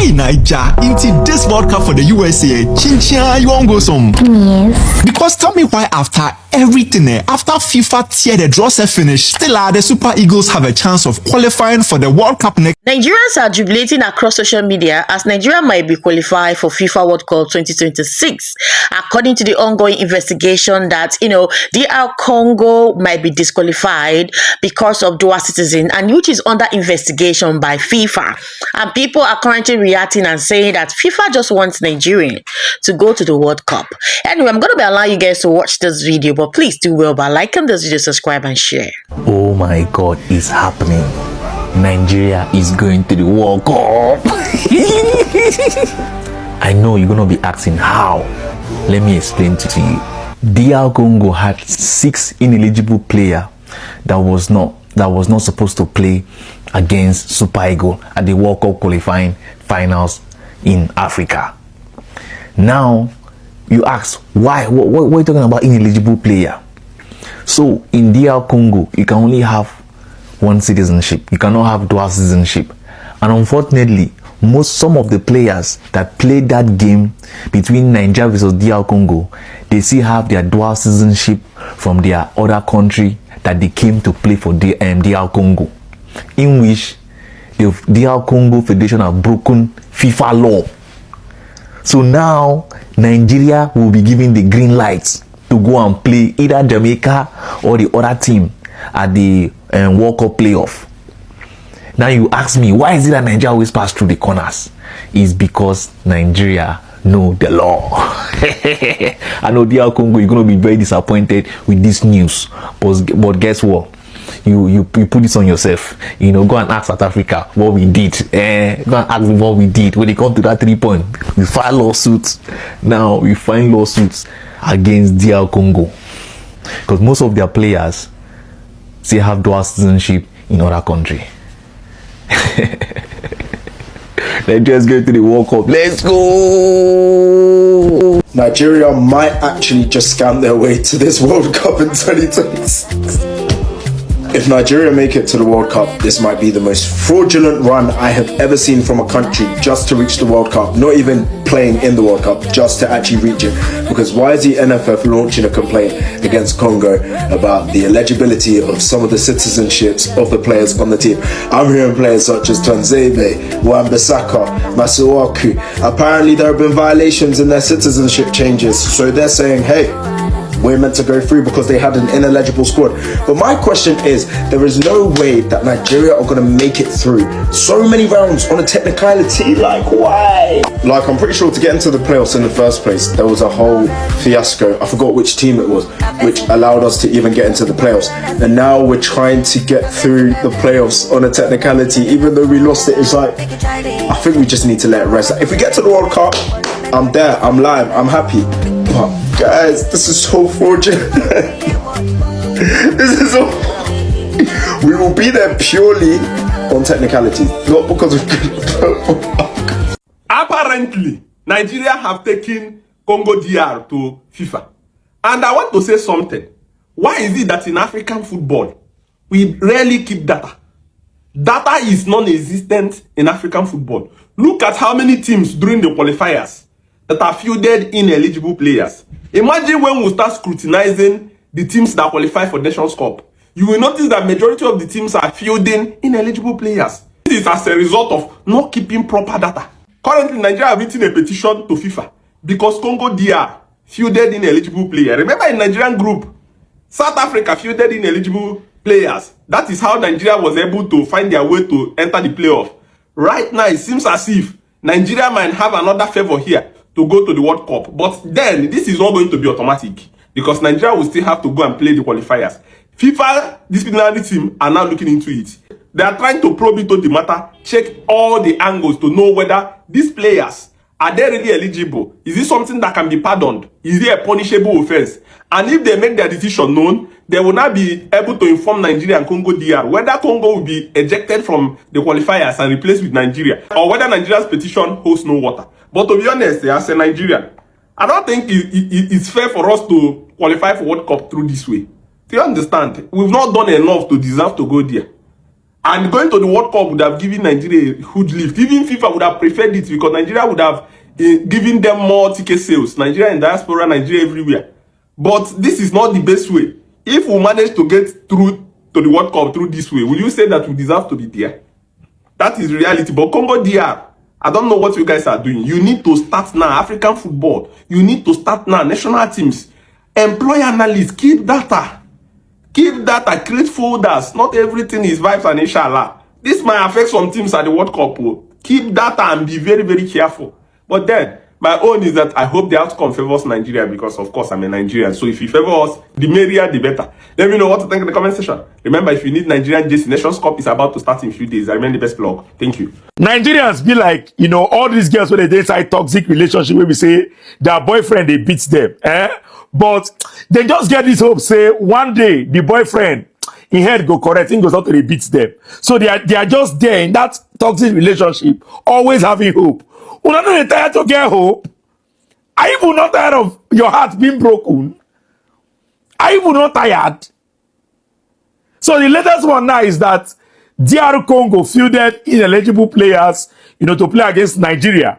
Hey Naija, into this World Cup for the USA, Chinchia, you won't go some. Yes. Because tell me why after everything, after FIFA tear the draw set finish, still the Super Eagles have a chance of qualifying for the World Cup next. Nigerians are jubilating across social media as Nigeria might be qualified for FIFA World Cup 2026, according to the ongoing investigation that, DR Congo might be disqualified because of dual citizen, and which is under investigation by FIFA. And people are currently reacting and saying that FIFA just wants Nigerian to go to the World Cup. Anyway, I'm going to be allowing you guys to watch this video, but please do well by liking this video, subscribe and share. Oh my God, it's happening. Nigeria is going to the World Cup. I know you're gonna be asking how. Let me explain to you. DR Congo had 6 ineligible players that was not supposed to play against Super Eagles at the World Cup qualifying finals in Africa. Now you ask why? What are you talking about ineligible player? So in DR Congo, you can only have one citizenship. You cannot have dual citizenship. And unfortunately, some of the players that played that game between Nigeria versus DR Congo, they still have their dual citizenship from their other country that they came to play for DR Congo, in which the DR Congo Federation have broken FIFA law. So now Nigeria will be given the green lights to go and play either Jamaica or the other team at the World Cup playoff. Now you ask me, why is it that Nigeria always pass through the corners? It's because Nigeria know the law. I know DR Congo, you're going to be very disappointed with this news, but guess what? You put this on yourself. Go and ask South Africa what we did. Go and ask them what we did when they come to that 3 point. We file lawsuits. Now we find lawsuits against DR Congo because most of their players still have dual citizenship in other country. Let's just go to the World Cup. Let's go! Nigeria might actually just scam their way to this World Cup in 2026. If Nigeria make it to the World Cup, this might be the most fraudulent run I have ever seen from a country just to reach the World Cup. Not even playing in the World Cup, just to actually reach it. Because why is the NFF launching a complaint against Congo about the eligibility of some of the citizenships of the players on the team? I'm hearing players such as Tanzebe, Wan-Bissaka, Masuaku. Apparently there have been violations in their citizenship changes. So they're saying, hey, we're meant to go through because they had an ineligible squad. But my question is, there is no way that Nigeria are going to make it through so many rounds on a technicality. Like, why? Like, I'm pretty sure to get into the playoffs in the first place, there was a whole fiasco. I forgot which team it was, which allowed us to even get into the playoffs. And now we're trying to get through the playoffs on a technicality. Even though we lost it, it's like, I think we just need to let it rest. If we get to the World Cup, I'm there, I'm live, I'm happy. But guys, this is so fraudulent. This is so... We will be there purely on technicality, not because of... Apparently, Nigeria have taken Congo DR to FIFA. And I want to say something. Why is it that in African football, we rarely keep data? Data is non-existent in African football. Look at how many teams during the qualifiers that are fielded ineligible players. Imagine when we start scrutinizing the teams that qualify for Nations Cup. You will notice that majority of the teams are fielding ineligible players. This is as a result of not keeping proper data. Currently, Nigeria have written a petition to FIFA because Congo DR fielded ineligible players. Remember in Nigerian group, South Africa fielded ineligible players. That is how Nigeria was able to find their way to enter the playoff. Right now, it seems as if Nigeria might have another favor here to go to the World Cup. But then, this is not going to be automatic because Nigeria will still have to go and play the qualifiers. FIFA disciplinary team are now looking into it. They are trying to probe into the matter, check all the angles to know whether these players, are they really eligible? Is this something that can be pardoned? Is it a punishable offense? And if they make their decision known, they will now be able to inform Nigeria and Congo DR whether Congo will be ejected from the qualifiers and replaced with Nigeria, or whether Nigeria's petition holds no water. But to be honest, as a Nigerian, I don't think it's fair for us to qualify for World Cup through this way. Do you understand? We've not done enough to deserve to go there. And going to the World Cup would have given Nigeria a huge lift. Even FIFA would have preferred it because Nigeria would have given them more ticket sales. Nigeria in diaspora, Nigeria everywhere. But this is not the best way. If we manage to get through to the World Cup through this way, will you say that we deserve to be there? That is reality. But Congo DR, I don't know what you guys are doing. You need to start now. African football. You need to start now. National teams. Employ analysts. Keep data. Keep data. Create folders. Not everything is vibes and inshallah. This might affect some teams at the World Cup. Keep data and be very, very careful. But then, my own is that I hope the outcome favors Nigeria because, of course, I'm a Nigerian. So if you favor us, the merrier, the better. Let me know what to think in the comment section. Remember, if you need Nigerian JC, Nations Cup is about to start in a few days. I remain the best blog. Thank you. Nigerians be like, you know, all these girls when they inside toxic relationship where we say their boyfriend, they beats them. But they just get this hope, say one day the boyfriend, in head go correct, thing goes out to they beats them. So they are just there in that toxic relationship, always having hope. We're not tired to get hope. Are you not tired of your heart being broken? Are you not tired? So the latest one now is that DR Congo fielded ineligible players, you know, to play against Nigeria.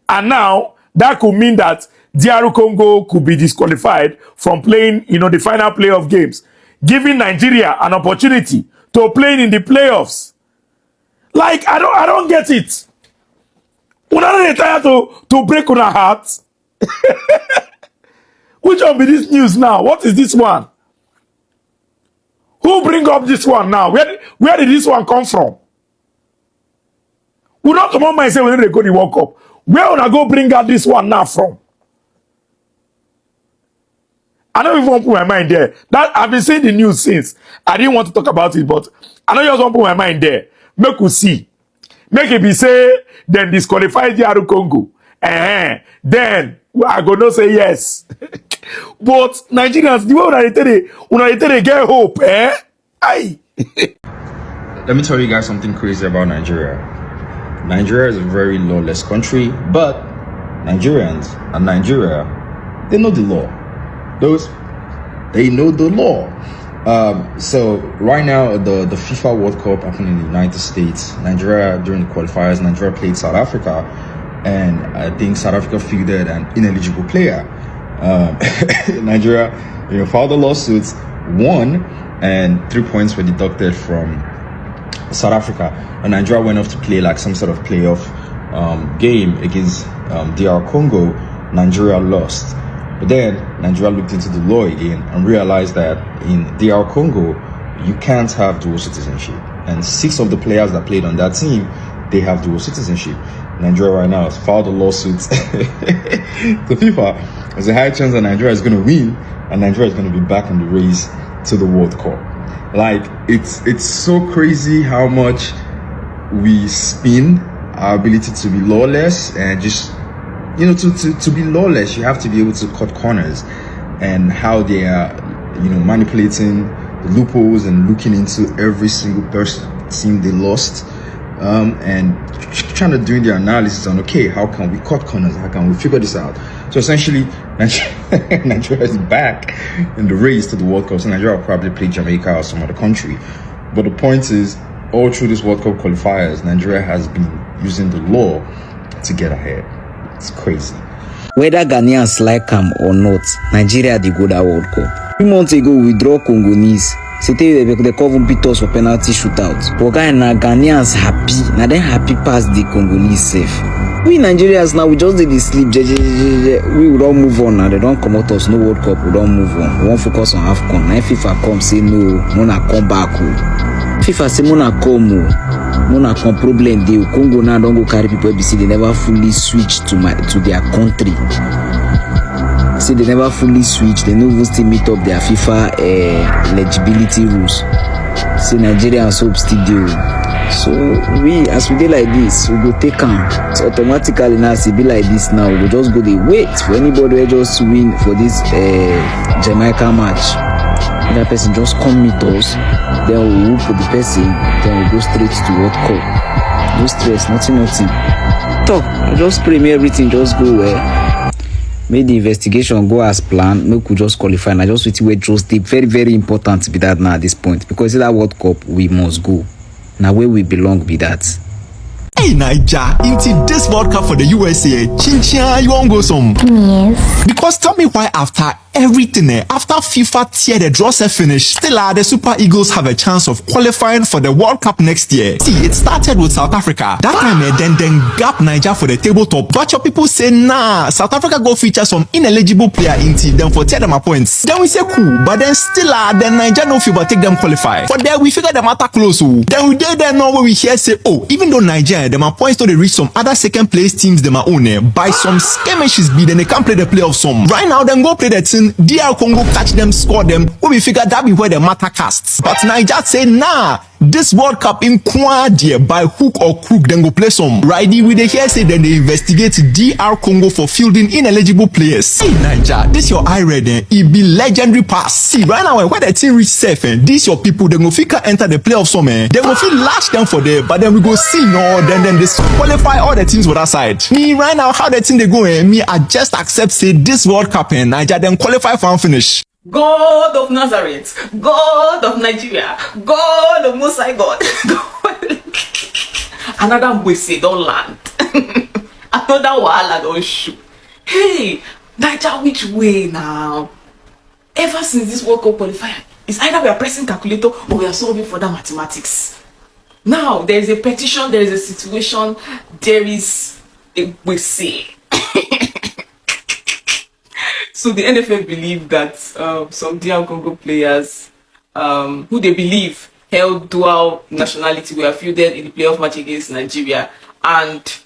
And now that could mean that DR Congo could be disqualified from playing, you know, the final playoff games, giving Nigeria an opportunity to play in the playoffs. Like, I don't get it. We're not tired to break on our hearts. Which one be this news now? What is this one? Who bring up this one now? Where did this one come from? We don't come on mind and say we need to go to the World Cup. Where would I go bring out this one now from? I don't even want to put my mind there. That I've been saying the news since. I didn't want to talk about it, but I don't just want to put my mind there. Make we see. Make it be say, then disqualify DR Congo. Then I go no say yes. But Nigerians, the way when they get hope, Aye. Let me tell you guys something crazy about Nigeria. Nigeria is a very lawless country, but Nigerians and Nigeria, they know the law. They know the law. So right now, the FIFA World Cup happened in the United States. Nigeria, during the qualifiers, Nigeria played South Africa, and I think South Africa fielded an ineligible player. Nigeria, you know, filed a lawsuit, won, and 3 points were deducted from South Africa. And Nigeria went off to play like some sort of playoff game against DR Congo. Nigeria lost. But then Nigeria looked into the law again and realized that in DR Congo, you can't have dual citizenship. And 6 of the players that played on that team, they have dual citizenship. Nigeria right now has filed a lawsuit to FIFA. There's a high chance that Nigeria is going to win and Nigeria is going to be back in the race to the World Cup. Like, it's so crazy how much we spin our ability to be lawless and just, you know, to be lawless, you have to be able to cut corners, and how they are, you know, manipulating the loopholes and looking into every single team they lost, and trying to do their analysis on, okay, how can we cut corners? How can we figure this out? So essentially, Nigeria is back in the race to the World Cup. So Nigeria will probably play Jamaica or some other country. But the point is, all through this World Cup qualifiers, Nigeria has been using the law to get ahead. It's crazy. Whether Ghanaians like them or not, Nigeria they go that World Cup. 3 months ago, we draw Congolese. C'était they cover beat us for penalty shootout. But Ghanaians happy. Now they happy past the Congolese safe. We Nigerians now we just did the sleep. We will don't move on now. They don't come out us no World Cup. We don't move on. We won't focus on AFCON. Now FIFA come say no, Mona come back. FIFA say Mona come. Mona come problem dey. Congo now don't go carry people. They never fully switch to their country. See, they never fully switch. They never still meet up their FIFA eligibility rules. See, Nigerians hope still do. So we, as we do like this, we go take them. So automatically now, see, be like this now. We just go there, wait for anybody who just win for this Jamaica match. That person just come meet us. Then we whoop for the person. Then we go straight to World Cup. No stress, nothing. Talk. Just pray me everything just go well. Make the investigation go as planned. Make we just qualify. And I just wait just very, very important to be that now at this point. Because in that World Cup, we must go. na where we belong be that. Hey Naija, into this World Cup for the USA, Chinchia, you won't go some? Yes. Because tell me why after everything, after FIFA tier the draw set finish, still the Super Eagles have a chance of qualifying for the World Cup next year. See, it started with South Africa. That time, then gap Niger for the tabletop. But your people say, nah, South Africa go feature some ineligible player in team, then for tear them a points. Then we say cool, but then still then Niger no FIFA take them qualify. For there we figure the matter close. Then we did then know where we hear say, oh, even though Niger, them a points to they reach some other second place teams them are own by some skirmishes be then they can't play the playoff some. Right now, then go play the team. DR Congo catch them, score them. We figure that be where the matter casts. But Niger say nah. This World Cup in Quadia by hook or crook then go play some. Righty with the here say then they investigate DR Congo for fielding ineligible players. Hey Niger, this your eye red it be legendary pass. See right now where the team reach safe this your people then go fika enter the playoff some they go feel latch them for there, but then we go see no then they qualify all the teams with that side. Me right now how the team they go me I just accept say this World Cup in Niger then qualify for and finish. God of Nazareth, God of Nigeria, God of Most High God. Another Mwese don't land. Another Wahala don't shoot. Hey, Niger, which way now? Ever since this World Cup qualifier, it's either we are pressing calculator or we are solving for that mathematics. Now, there is a petition, there is a situation, there is a Mwese. So the NFF believe that some DR Congo players who they believe held dual nationality were fielded in the playoff match against Nigeria, and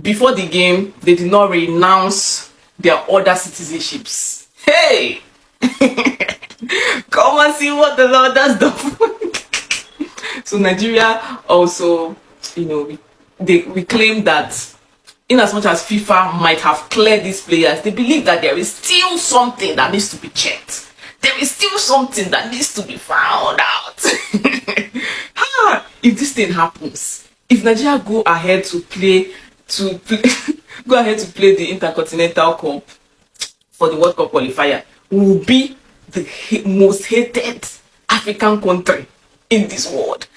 before the game they did not renounce their other citizenships. Hey, come and see what the Lord has done. So Nigeria also, you know, we claim that in as much as FIFA might have cleared these players, they believe that there is still something that needs to be checked. There is still something that needs to be found out. If this thing happens, if Nigeria go ahead to play the Intercontinental Cup for the World Cup qualifier, we will be the most hated African country in this world.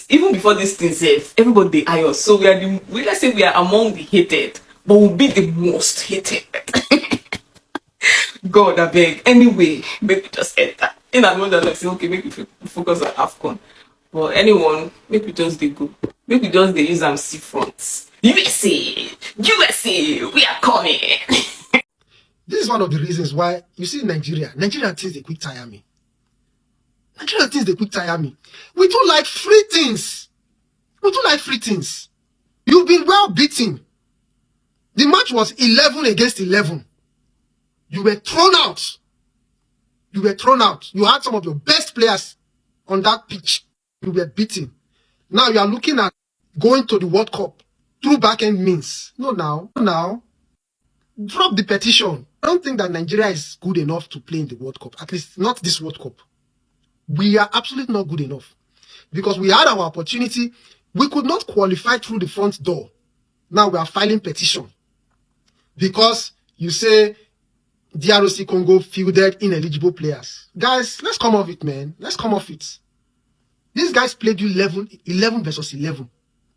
Even before this thing says, everybody eye us. So let's say we are among the hated, but we'll be the most hated. God, I beg. Anyway, maybe just enter. In as much as I say, okay, maybe focus on AFCON. But anyone, maybe just they go. Maybe just they use them seafronts. USA, we are coming. This is one of the reasons why you see Nigerian things they quick tire me. Nigerian things they quick tire me. We do like free things. You've been well beaten. The match was 11 against 11. You were thrown out. You had some of your best players on that pitch. You were beaten. Now you are looking at going to the World Cup through back-end means. No, now. Drop the petition. I don't think that Nigeria is good enough to play in the World Cup. At least not this World Cup. We are absolutely not good enough. Because we had our opportunity. We could not qualify through the front door. Now we are filing petition. Because you say DRC Congo fielded ineligible players. Guys, let's come off it, man. Let's come off it. These guys played you 11 versus 11.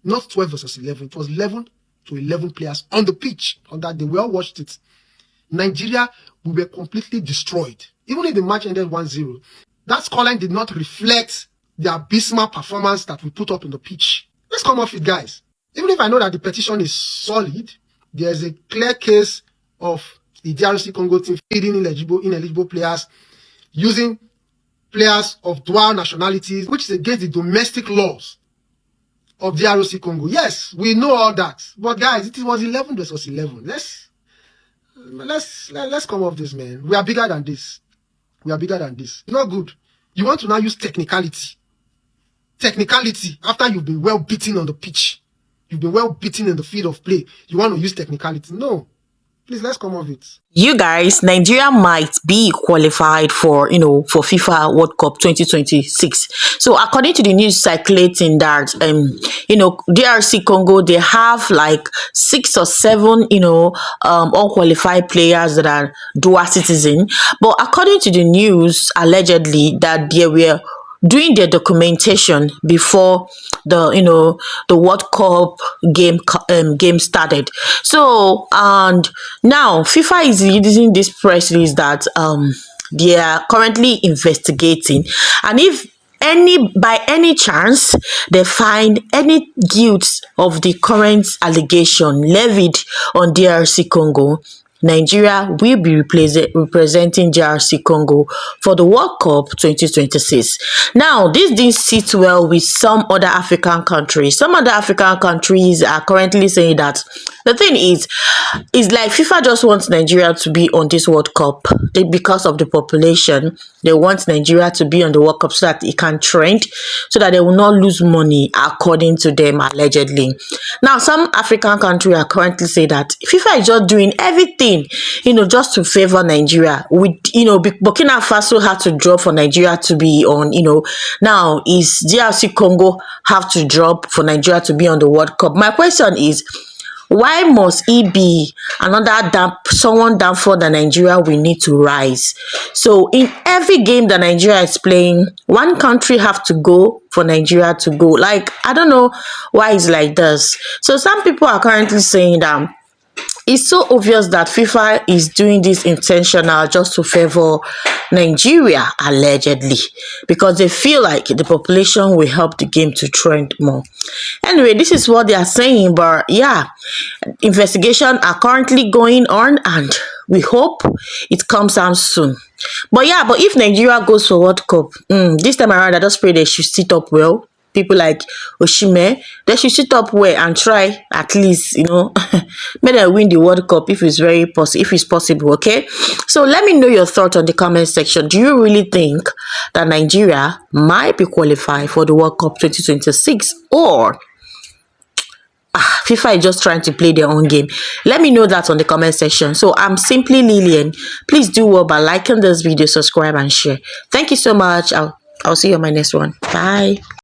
Not 12 versus 11. It was 11 to 11 players on the pitch. On that, they well watched it. Nigeria, we were completely destroyed. Even if the match ended 1-0, that scoreline did not reflect the abysmal performance that we put up on the pitch. Let's come off it, guys. Even if I know that the petition is solid, there's a clear case of the DRC Congo team feeding ineligible players, using players of dual nationalities, which is against the domestic laws of DRC Congo. Yes, we know all that. But guys, it was 11 versus 11. Let's come off this, man. We are bigger than this. It's not good. You want to now use technicality. Technicality after you've been well beaten on the pitch. You've been well beaten in the field of play. You want to use technicality. No. Please, let's come off it. You guys, Nigeria might be qualified for FIFA World Cup 2026. So according to the news circulating that, DRC Congo, they have like 6 or 7, unqualified players that are dual citizen. But according to the news, allegedly, that there were doing their documentation before the World Cup game started. So, and now FIFA is releasing this press release that they are currently investigating, and if by any chance they find any guilt of the current allegation levied on DRC Congo, Nigeria will be representing DRC Congo for the World Cup 2026. Now, this didn't sit well with some other African countries. Some other African countries are currently saying that the thing is like FIFA just wants Nigeria to be on this World Cup because of the population. They want Nigeria to be on the World Cup so that it can trend, so that they will not lose money, according to them, allegedly. Now, some African countries are currently saying that FIFA is just doing everything, just to favor Nigeria. With, Burkina Faso had to drop for Nigeria to be on, now is DRC Congo have to drop for Nigeria to be on the World Cup. My question is, why must it be someone down for the Nigeria we need to rise? So in every game that Nigeria is playing, one country have to go for Nigeria to go. Like, I don't know why it's like this. So some people are currently saying that it's so obvious that FIFA is doing this intentional just to favor Nigeria, allegedly, because they feel like the population will help the game to trend more. Anyway, this is what they are saying, but yeah, investigations are currently going on and we hope it comes out soon. But if Nigeria goes for World Cup, this time around, I just pray they should sit up well. People like Oshime, they should sit up well and try at least, make them win the World Cup if it's possible, okay? So let me know your thoughts on the comment section. Do you really think that Nigeria might be qualified for the World Cup 2026, or FIFA is just trying to play their own game? Let me know that on the comment section. So I'm simply Lilian. Please do well by liking this video, subscribe and share. Thank you so much. I'll see you on my next one. Bye.